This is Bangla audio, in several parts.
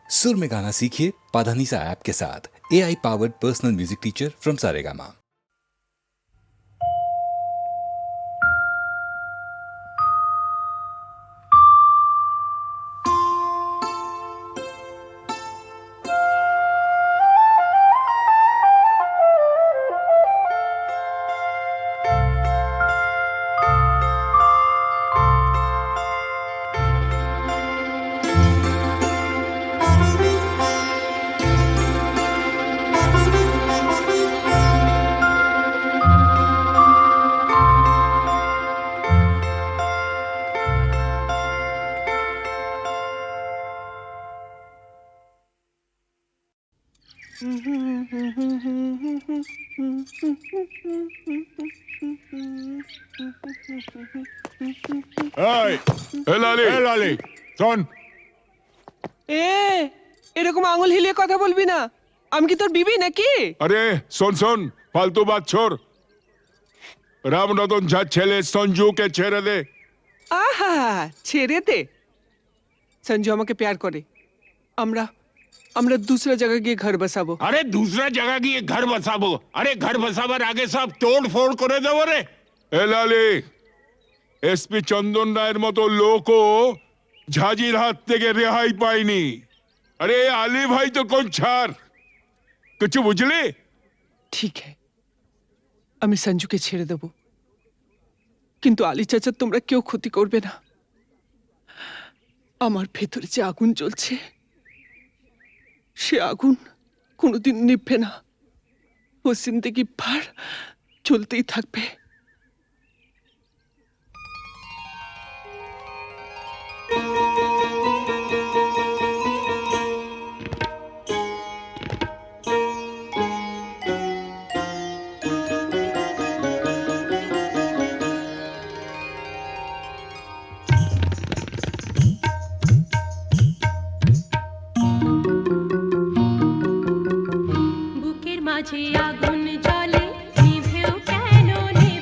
सुर में गाना सीखिए पाधानीसा ऐप के साथ। AI powered personal music teacher from Saregama. লালি শোন, এরকম আঙুল হিলিয়ে কথা বলবি না। আমি কি তোর বিবি নাকি? আরে শোন শোন, ফালতু বাত ছোড়। রামরতন ঝা ছেলে সঞ্জুকে ছেড়ে দে। আহা, ছেড়ে দে। সঞ্জু আমাকে প্যার করে। আমরা আমরা दूसरा जगह গিয়ে ঘর বসাবো। আরে दूसरा जगह গিয়ে ঘর বসাবো? আরে ঘর বসাবার আগে সব তোড় ফোড় করে দেবো রে। এ লালি, এসপি চন্দন রায়ের মতো লোকও ঝাঁঝির হাত থেকে রেহাই পায়নি। আরে আলী ভাই তো কোন ছাড়, কিছু বুঝলি? ঠিক है, আমি সঞ্জুকে ছেড়ে দেব, কিন্তু আলী চাচা তোমরা কেউ ক্ষতি করবে না। আমার ভেতরে যে আগুন জ্বলছে, সে আগুন কোনোদিন নিভবে না। ও জিন্দেগি ভর জ্বলতেই থাকবে। বুকের মাঝে আগুন জ্বলে, নিভেও কেন নেবে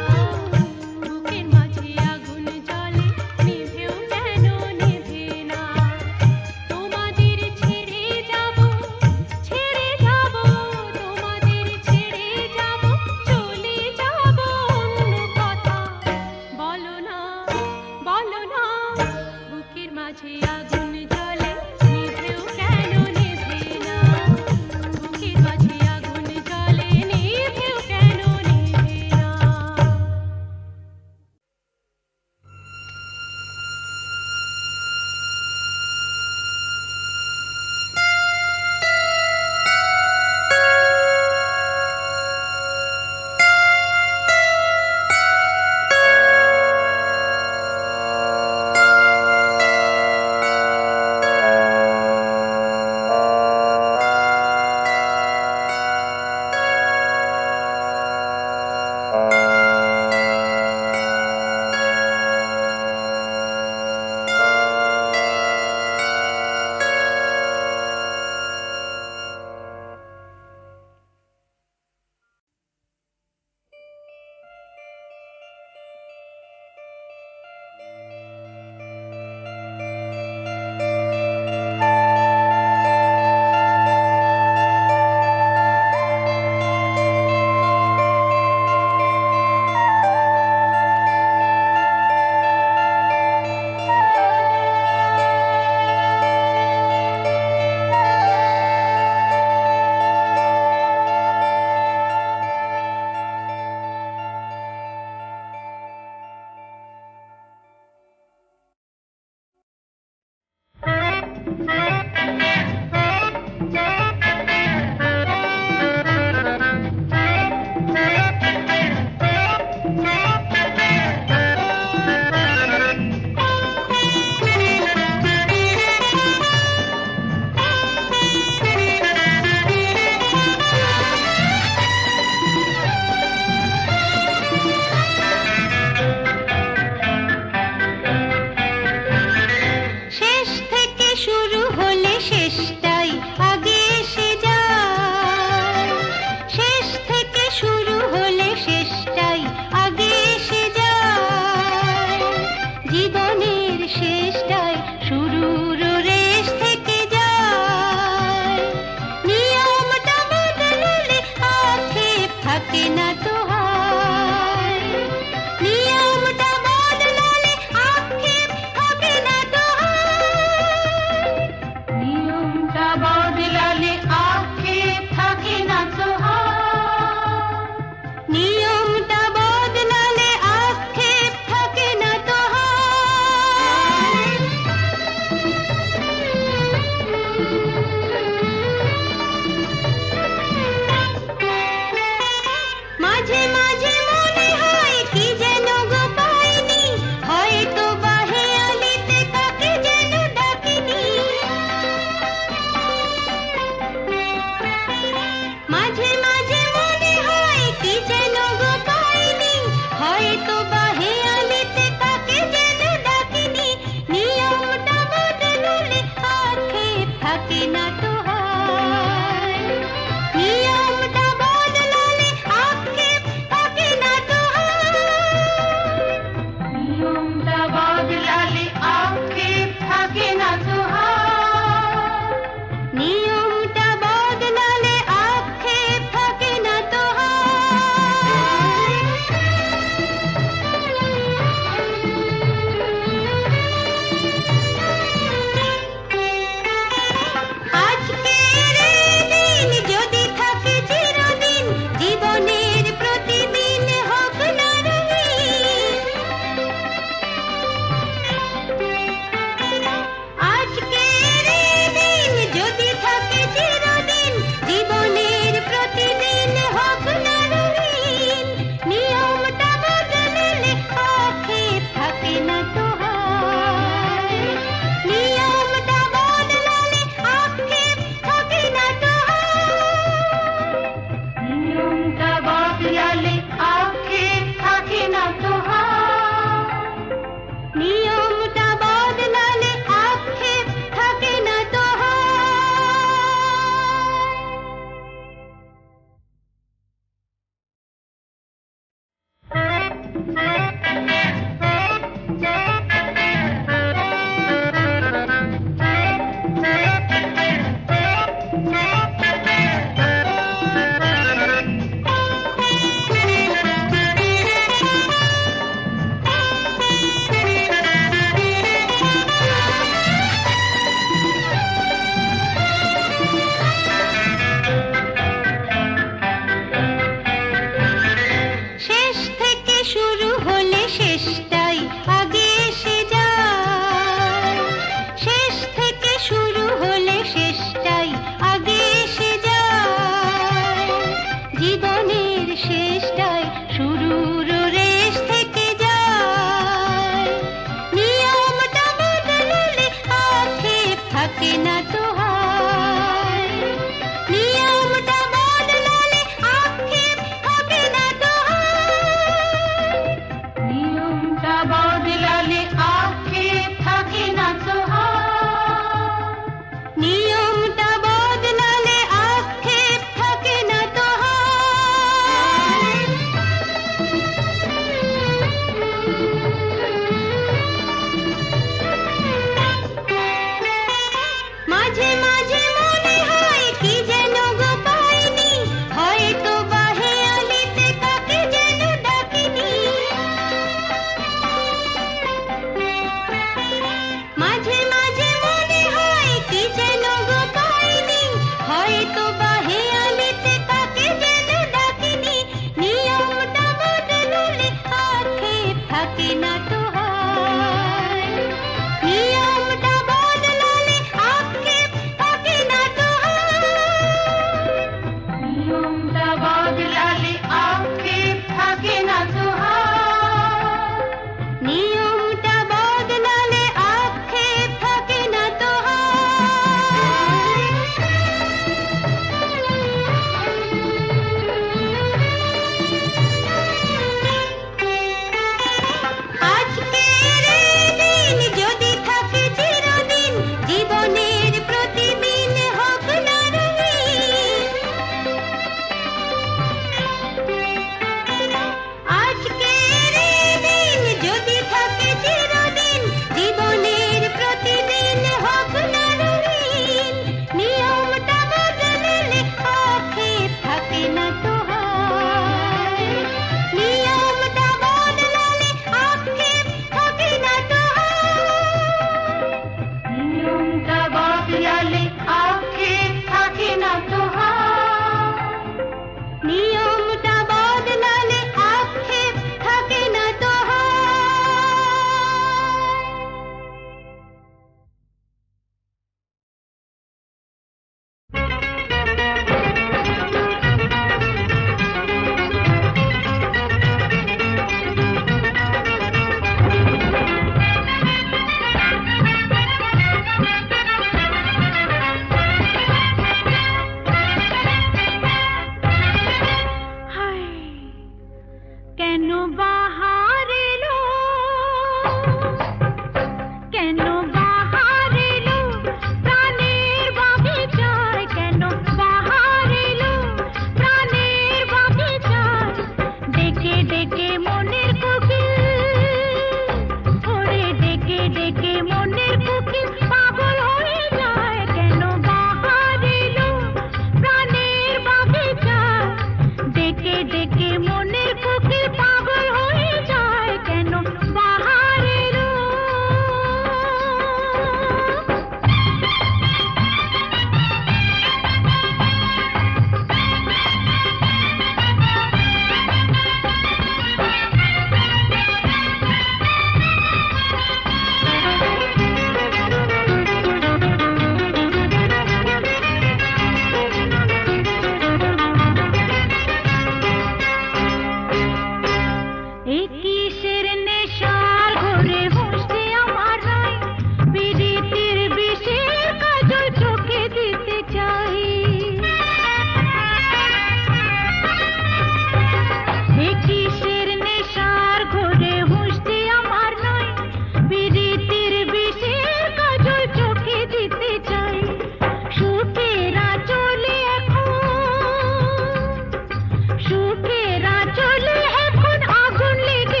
সুখের আঁচলে এখন আগুন লেগে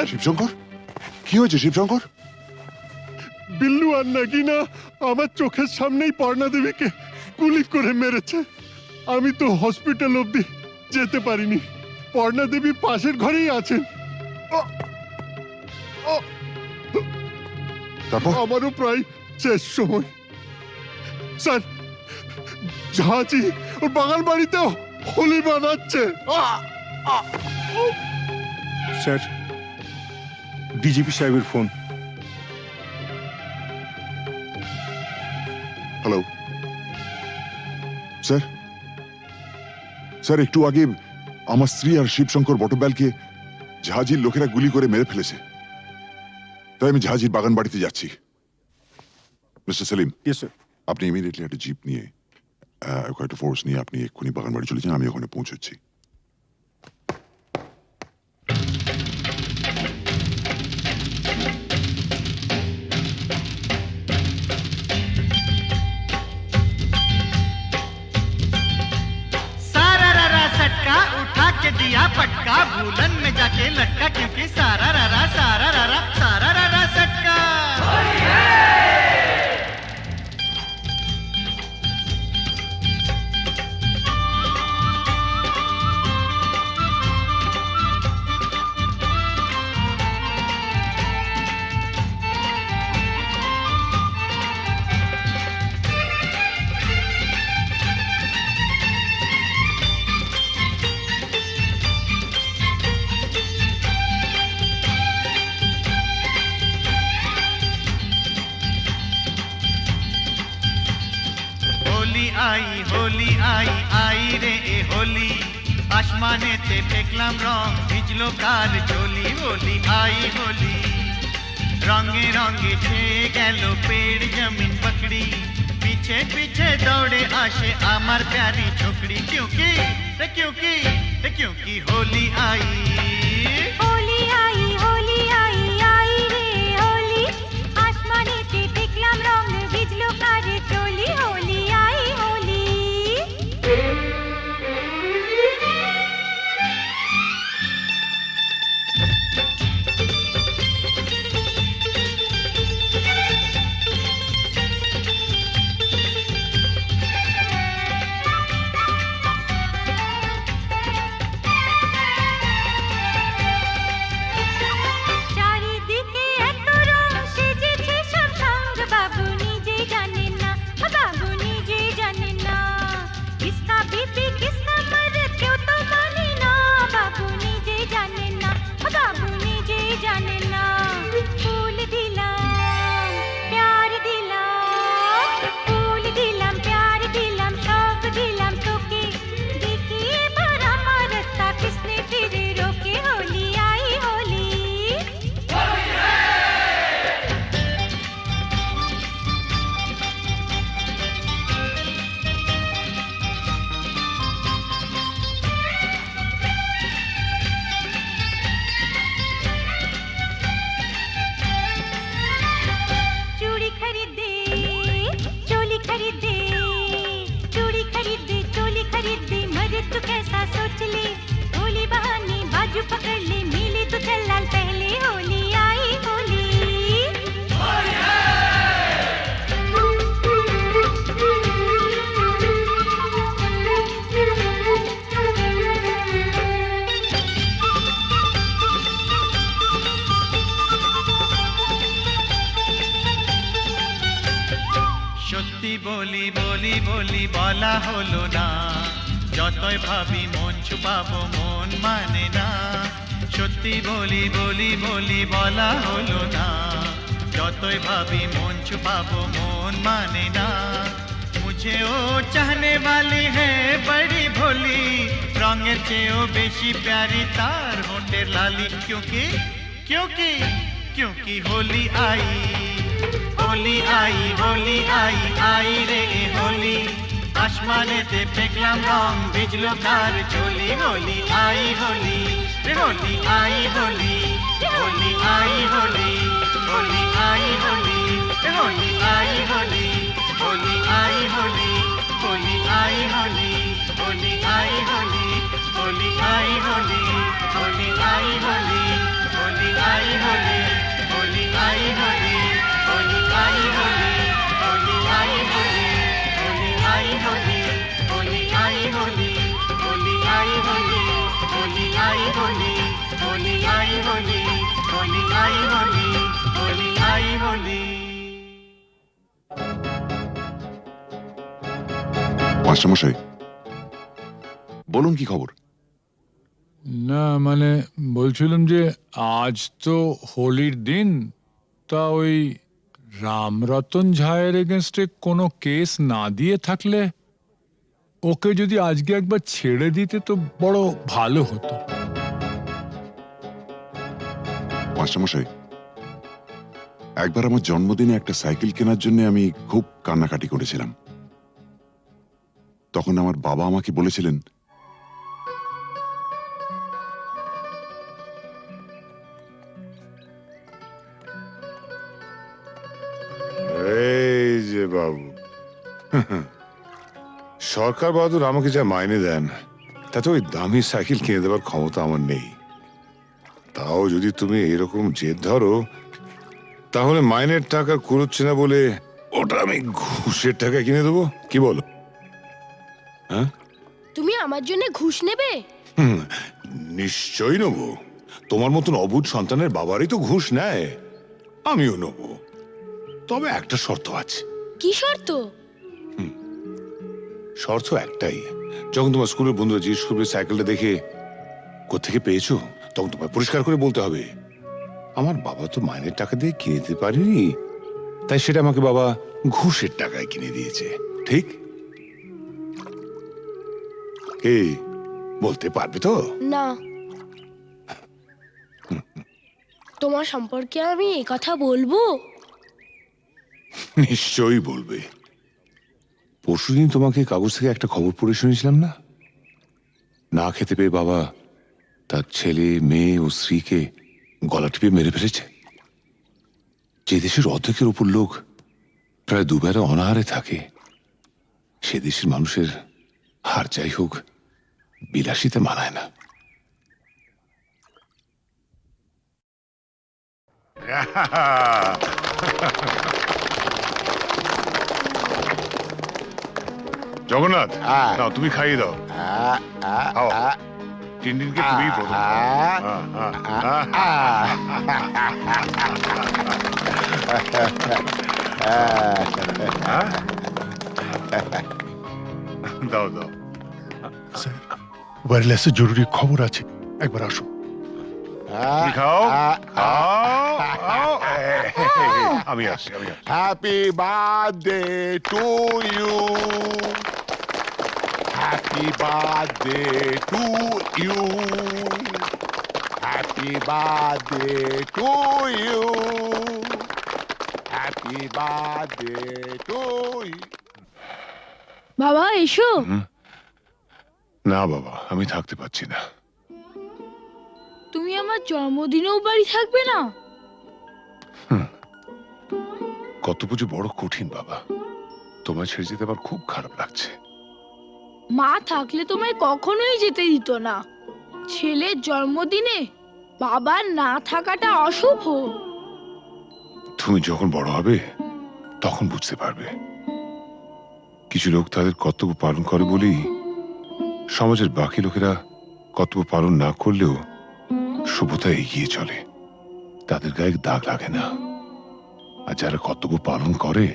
স্যার শিবশঙ্কর কি হয়েছে শিবশঙ্কর? বিল্লু আর নাগিনা আমার চোখের সামনেই পর্ণা দেবীকে গুলি করে মেরেছে। আমি তো হসপিটাল অবধি যেতে পারিনি। পর্ণা দেবী পাশের ঘরেই আছেন। তারপর আমারও প্রায় শেষ সময়। স্যার ঝাঁচি ওর বাগান বাড়িতেও হোলি বানাচ্ছে। স্যার, ডিজিপি সাহেবের ফোন। হ্যালো স্যার, স্যার একটু আগে আমার স্ত্রী আর শিবশঙ্কর বটব্যালকে ঝাঁঝির লোকেরা গুলি করে মেরে ফেলেছে। তাই আমি ঝাঁঝির বাগান বাড়িতে যাচ্ছি। Mister Selim, yes sir. আপনি ইমিডিয়েটলি একটা জিপ নিয়ে কয়েকটা ফোর্স নিয়ে আপনি এক্ষুনি বাগান বাড়ি চলে যান, আমি ওখানে পৌঁছচ্ছি। सारा रारा सटका उठा के दिया पटका भूलन में जाके लटका क्योंकि सारा रारा सटका। होली आई आई रे ए होली आसमाने ते फेकलाम रंग भिजलो काल चोली। होली आई होली रंगे रंगे छे गेलो पेड़ जमीन पकड़ी पीछे पीछे दौड़े आशे आमार प्यारी छोकरी क्योंकि होली आई आई रे होली आसमाने ते फेकलाम रंग भिजलो काल चोली। होली आई होली চারিদিকে এত রং সেজেছে সব সঙ্গ বাবু নিজে জানে না কিসকা বিপি কিসকা মরদ কেউ তো মানে না বাবু নিজে জানে না ফুল দিলাম প্যার দিলাম সব দিলাম তোকে দেখিয়ে এবার আমার রাস্তা কিসনে ফিরে রোকে। হোলি आई होली चूड़ी खरीदे चोली खरीदे चोली खरीदे मरे तू कैसा सोच ले। होली बहाने बाजू पकड़ ले मिले तो चल लाल पहले। होली आई होली সত্যি বলি বলি বলি বলা হলো না যতই ভাবি মন ছুপাবো মন মানে না। সত্যি বলি বলি বলি বলা হলো না যতই ভাবি মন छुपाबो मोन माने ना। मुझे ओ चाहने वाली है बड़ी भोली रंगेर चेयो बेशी प्यारी तार होंठेर लाली क्योंकि क्योंकि क्योंकि होली आई होली आई होली आई आई रे होली आसमाने ते फेंकलाम रंग भिजलो तार चोली। होली आई होली रे होली आई होली होली आई होली होली आई होली रे होली आई होली होली आई होली होली आई होली होली आई होली होली आई होली होली आई होली होली आई হোলি হোলি আই হোলি হোলি আই হোলি হোলি আই হোলি। মাস্টারমশাই, বলুন কি খবর? না মানে বলছিলাম যে আজ তো হোলির দিন, তা ওই রামরতন ঝায়ের এগেনস্টে কোনো কেস না দিয়ে থাকলে ওকে যদি আজকে একবার ছেড়ে দিতে তো বড় ভালো হতো। মাস্টারমশাই, একবার আমার জন্মদিনে একটা সাইকেল কেনার জন্য আমি খুব কান্নাকাটি করেছিলাম। তখন আমার বাবা আমাকে বলেছিলেন, এই যে বাবু, সরকার বাহাদুর আমাকে যা মাইনে দেন তাতে ওই দামি সাইকেল কিনে দেওয়ার ক্ষমতা আমার নেই। তাও যদি তুমি এরকম জেদ ধরো, তাহলে মাইনের টাকা কুড়োচ্ছে না বলে ওটা আমি ঘুষের টাকায় কিনে দেবো, কি বলো? হ্যাঁ, তুমি আমার জন্য ঘুষ নেবে? নিশ্চয়ই নেবো। তোমার মতন অবুঝ সন্তানের বাবারই তো ঘুষ নেয়, আমিও নেবো। তবে একটা শর্ত আছে। কি শর্ত? শর্ত একটাই, যখন তোমার স্কুলের বন্ধুরা জিজ্ঞেস করবে সাইকেলটা দেখে কোত্থেকে পেয়েছো, তখন তোমায় পরিষ্কার করে বলতে হবে, আমার বাবা তো মাইনের টাকা দিয়ে কিনে দিতে পারেনি, তাই সেটা আমাকে বাবা ঘুষের টাকায় কিনে দিয়েছে। ঠিক? এই বলতে পারবে তো? না। তোমার সম্পর্কে আমি এই কথা বলবো? নিশ্চয়ই বলবে। পরশুদিন তোমাকে কাগজ থেকে একটা খবর পড়ে শুনেছিলাম না? না খেতে পেয়ে বাবা তার ছেলে, মেয়ে ও স্ত্রীকে গলা টিপে মেরে ফেলেছে। যে দেশের অর্ধেকের উপর লোক প্রায় দুবেলা অনাহারে থাকে, সে দেশের মানুষের হার যাই হোক বিলাসিতে মানায় না। জগন্নাথ, নাও তুমি খাইয়ে দাও। খাও। টিনটিনকে তুমি প্রথম দাও দাও। স্যার, ওয়্যারলেসে জরুরি খবর আছে, একবার আসো। তুমি খাও খাও। আমি আসছি, আমি আসছি। Happy birthday to you. Happy birthday to you. Happy birthday to you. Happy birthday to you. বাবা এসো। না বাবা, আমি থাকতে পারছি না। তুমি আমার জন্মদিনেও বাড়ি থাকবে না? কত পুজো বড় কঠিন বাবা, তোমায় ছেড়ে যেতে আমার খুব খারাপ লাগছে। মা থাকলে তোমায় কখনোই যেতে দিত না। ছেলের জন্মদিনে বাবার না থাকাটা অশুভ। তুমি যখন বড় হবে তখন বুঝতে পারবে। কিছু লোক তাদের কর্তব্য পালন করে বলেই সমাজের বাকি লোকেরা কর্তব্য পালন না করলেও সভ্যতা এগিয়ে চলে, তাদের গায়ে দাগ লাগে না। আর যারা কর্তব্য পালন করে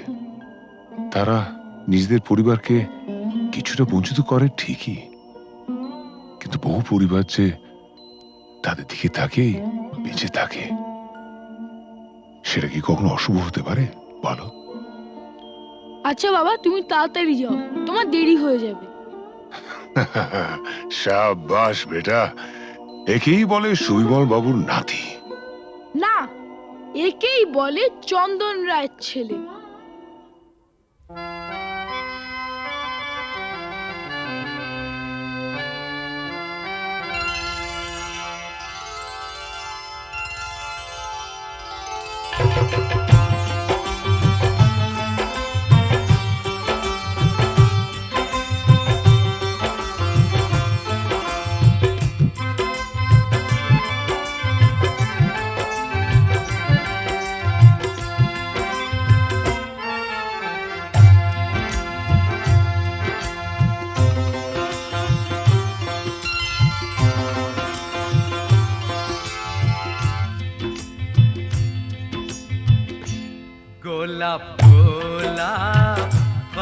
তারা নিজেদের পরিবারকে কিছুটা বঞ্চিত করে ঠিকই, কিন্তু বহু পরিবার যে তাদের দিকে তাকিয়ে বেঁচে থাকে, সেটা কি কখনো অশুভ হতে পারে বলো? আচ্ছা বাবা, তুমি তাড়াতাড়ি যাও, তোমার দেরি হয়ে যাবে। শাবাশ বেটা, একেই বলে সুবিমল বাবুর নাতি। না, একেই বলে চন্দন রায়ের ছেলে।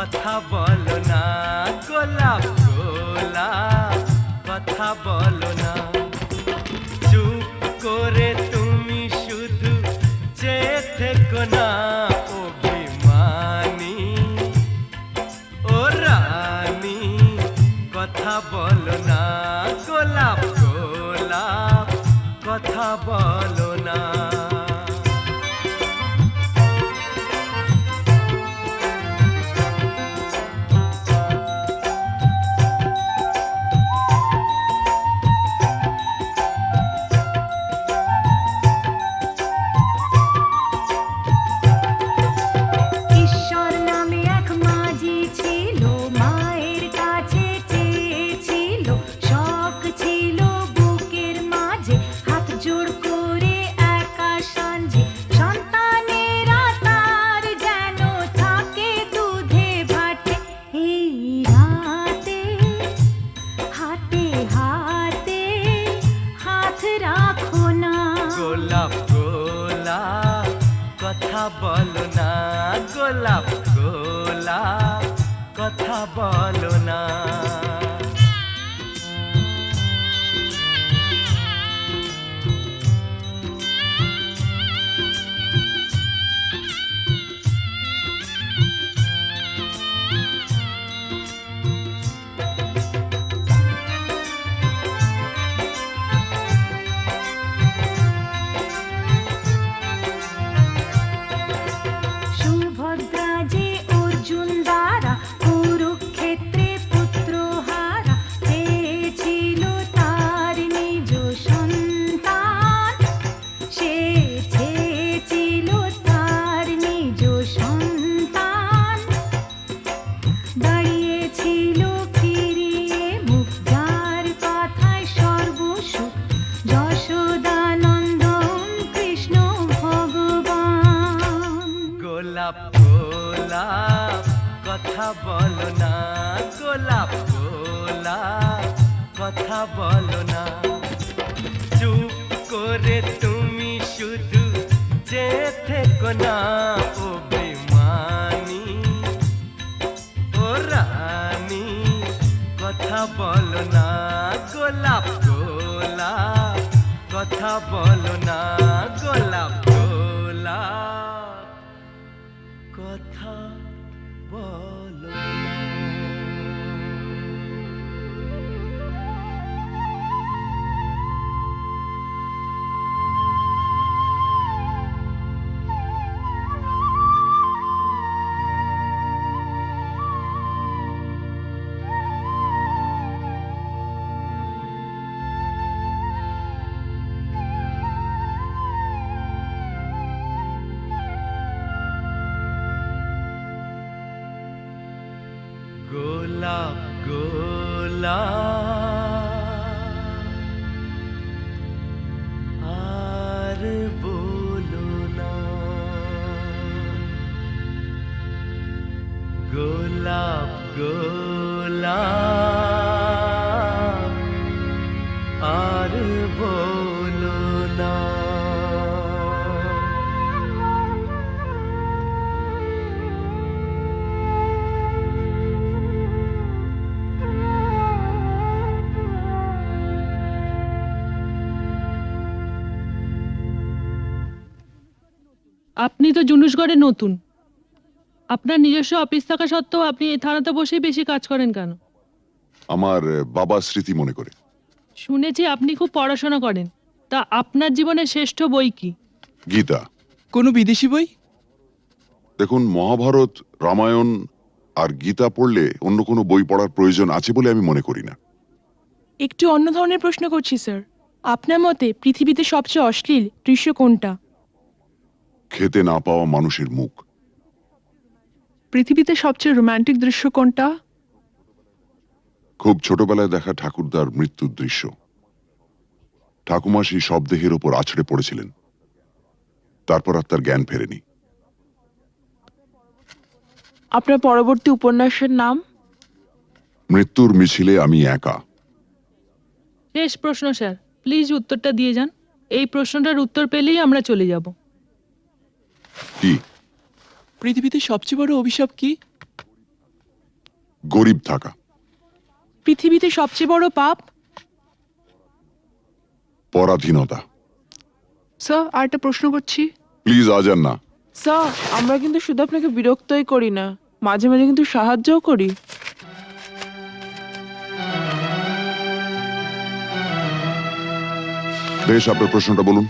কথা বলো না গোলাপ গোলাপ কথা বলো না চুপ করে তুমি শুধু চেয়ে থেকো না অভিমানী ও রানী কথা বলো না গোলাপ গোলাপ কথা বলো না ঈশ্বর নামে এক মাঝি ছিল মায়ের কাছে চেয়েছিল শখ ছিল বুকের মাঝে হাত জোড় করে একা সাঞ্ঝে সন্তানেরা তার যেন থাকে দুধে ভাটে এই রাতে হাতে হাতে হাত রাখো না গোলাপ গোলাপ কথা বলো না গোলাপ গোলাপ কথা বলো না সুভদ্রা যে অর্জুন দ্বারা কুরুক্ষেত্রে পুত্র হারা চেয়েছিল তার নিজ সন্তান সে চেয়েছিল তার নিজ সন্তান দাঁড়িয়েছিল ফিরিয়ে মুখ যার কথায় সর্বসুখ যশোদানন্দন কৃষ্ণ ভগবান গোলাপ গোলাপ কথা বলো না গোলাপ গোলাপ কথা বলো না চুপ করে তুমি শুধু চেয়ে থেকো না অভিমানী ও রানী কথা বলো না গোলাপ গোলাপ কথা বলো না গোলাপ গোলাপ কথা বলো না গোলাপ গোলাপ আর বলো না গোলাপ গোলাপ আর বলো না আপনি তো জুনুসগড়ে নতুন, আপনার নিজস্ব অফিস থাকা সত্ত্বেও আপনি এই থানাতে বসেই বেশি কাজ করেন কেন? আমার বাবার স্মৃতি মনে করে। শুনেছি আপনি খুব পড়াশোনা করেন, তা আপনার জীবনের শ্রেষ্ঠ বই কি? গীতা। কোনো বিদেশি বই? দেখুন, মহাভারত, রামায়ণ আর গীতা পড়লে অন্য কোনো বই পড়ার প্রয়োজন আছে বলে আমি মনে করি না। একটু অন্য ধরনের প্রশ্ন করছি স্যার, আপনার মতে পৃথিবীতে সবচেয়ে অশ্লীল দৃশ্য কোনটা? খেতে না পাওয়া মানুষের মুখ। পৃথিবীতে সবচেয়ে রোমান্টিক দৃশ্য কোনটা? খুব ছোটবেলায় দেখা ঠাকুরদার মৃত্যুর দৃশ্য। ঠাকুমা সেই শবদেহের ওপর আছড়ে পড়েছিলেন, তারপর আর তার জ্ঞান ফেরেনি। আপনার পরবর্তী উপন্যাসের নাম? মৃত্যুর মিছিলে আমি একা। শেষ প্রশ্ন স্যার, প্লিজ উত্তরটা দিয়ে যান। এই প্রশ্নটার উত্তর পেলেই আমরা চলে যাব। কি? পৃথিবীতে সবচেয়ে বড় অভিশাপ কি? গরিব থাকা। পৃথিবীতে সবচেয়ে বড় পাপ? পরাধীনতা। স্যার, আর একটা প্রশ্ন করছি। প্লিজ আজ আর না। স্যার, আমরা কিন্তু শুধু আপনাকে বিরক্তই করি না, মাঝে মাঝে কিন্তু সাহায্যও করি। বেশ, আপনার প্রশ্নটা বলুন।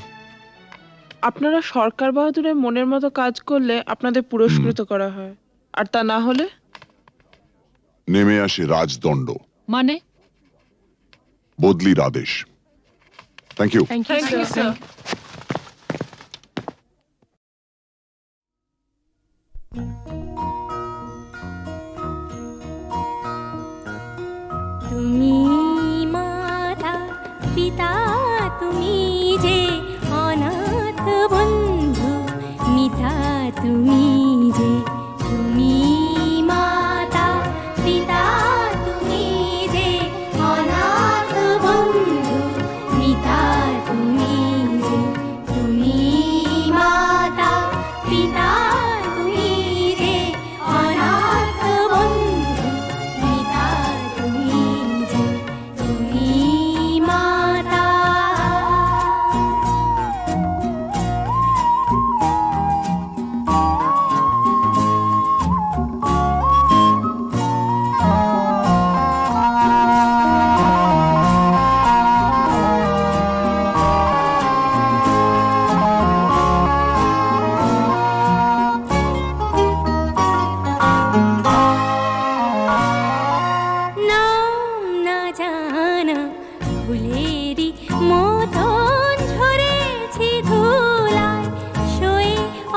আপনারা সরকার বাহাদুরের মনের মতো কাজ করলে আপনাদের পুরস্কৃত করা হয়, আর তা না হলে? নেমে আসে রাজদণ্ড, মানে? বদলির আদেশ। Thank you. Thank you sir. তুমি মাতা পিতা তুমি যে অনাথ বন্ধু মিতা তুমি যে তুমি মাতা পিতা তুমি যে অনাথ বন্ধু মিতা তুমি যে তুমি মাতা পিতা তুমি যে অনাথ বন্ধু মিতা তুমি যে তুমি মাতা। নাম না জানা ফুলেরই মতন ঝরেছি ধুলায় শোয়ে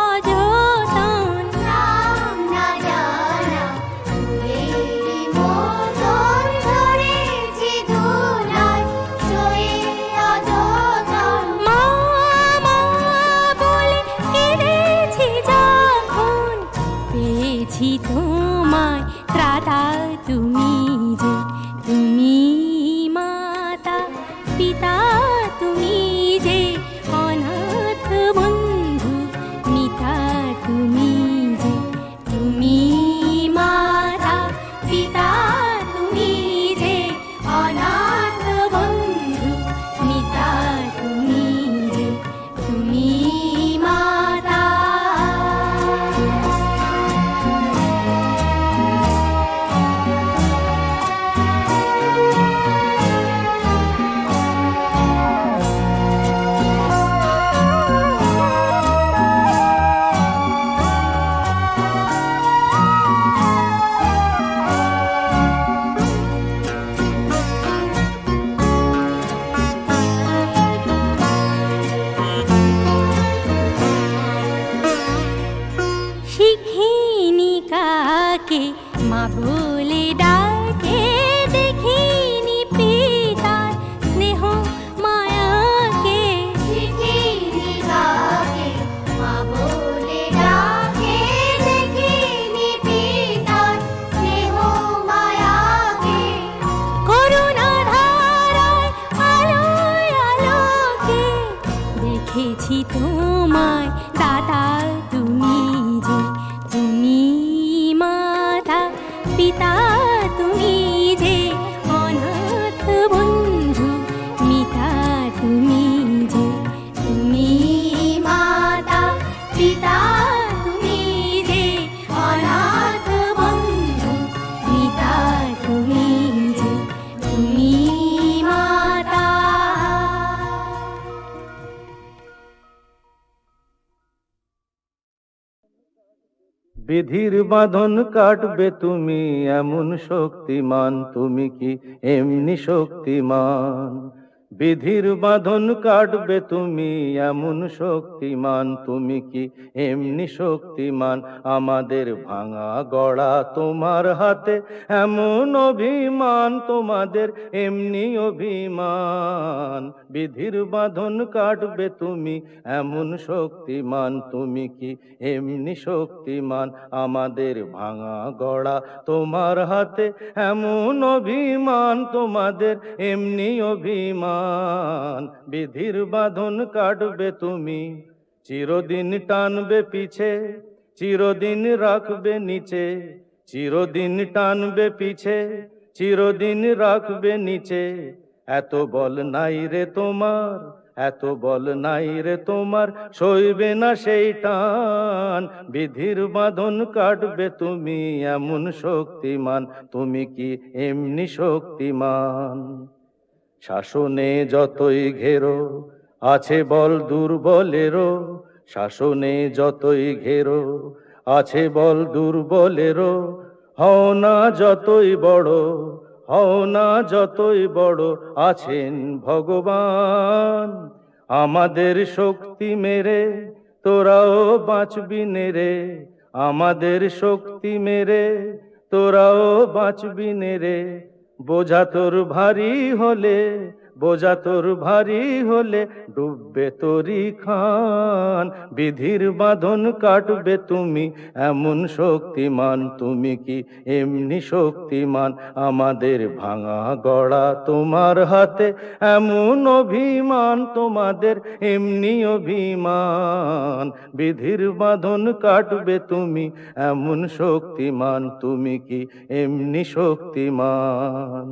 অযতন। নাম না জানা ফুলেরই মতন ঝরেছি ধুলায় শোয়ে অযতন। মা মা বলে কেঁদেছি যখন পেয়েছি তোমায় ত্রাতা তুমি যে তুমি মাতা পিতা তুমি যে অনাথ বন্ধু মিতা তুমি যে তুমি মাতা পিতা তুমি যে অনাথ বন্ধু মিতা তুমি যে তুমি মাতা। শিখিনি কাকে মা বলে ডাকে দেখিনি পিতার স্নেহ মায়াকে। শিখিনি কাকে মা বলে ডাকে দেখিনি পিতার স্নেহ মায়াকে। করুণা ধারায় আলোয় আলোকে দেখেছি তোমায় দাতা তুমি যে তুমি মাতা পিতা তুমি যে অনাথ বন্ধু মিতা তুমি যে তুমি মাতা পিতা তুমি যে অনাথ বন্ধু মিতা তুমি যে তুমি মাতা। বিধির বাঁধন কাটবে তুমি এমন শক্তিমান, তুমি কি এমনি শক্তিমান? বিধির বাঁধন কাটবে তুমি এমন শক্তিমান, তুমি কি এমনি শক্তিমান? আমাদের ভাঙা গড়া তোমার হাতে এমন অভিমান, তোমাদের এমনি অভিমান। বিধির বাঁধন কাটবে তুমি এমন শক্তিমান, তুমি কি এমনি শক্তিমান? আমাদের ভাঙা গড়া তোমার হাতে এমন অভিমান, তোমাদের এমনি অভিমান। বিধির বাঁধন কাটবে তুমি চিরদিন টানবে পিছে, চিরদিন রাখবে নিচে, চিরদিন টানবে পিছে, চিরদিন রাখবে নিচে। এত বল নাই রে তোমার, এত বল নাই রে তোমার, সইবে না সেই টান। বিধির বাঁধন কাটবে তুমি এমন শক্তিমান, তুমি কি এমনি শক্তিমান? শাসনে যতই ঘেরো আছে বল দুর্বলেরও, শাসনে যতই ঘেরো আছে বল দুর্বলেরও। হও না যতই বড়, হও না যতই বড়, আছেন ভগবান। আমাদের শক্তি মেরে তোরাও বাঁচবি নে রে, আমাদের শক্তি মেরে তোরাও বাঁচবি নে রে। বোঝা তোর ভারী হলে, বোঝা তোর ভারী হলে, ডুববে তোরি খান। বিধির বাঁধন কাটবে তুমি এমন শক্তিমান, তুমি কি এমনি শক্তিমান? আমাদের ভাঙা গড়া তোমার হাতে, এমন অভিমান তোমাদের এমনি অভিমান। বিধির বাঁধন কাটবে তুমি এমন শক্তিমান, তুমি কি এমনি শক্তিমান?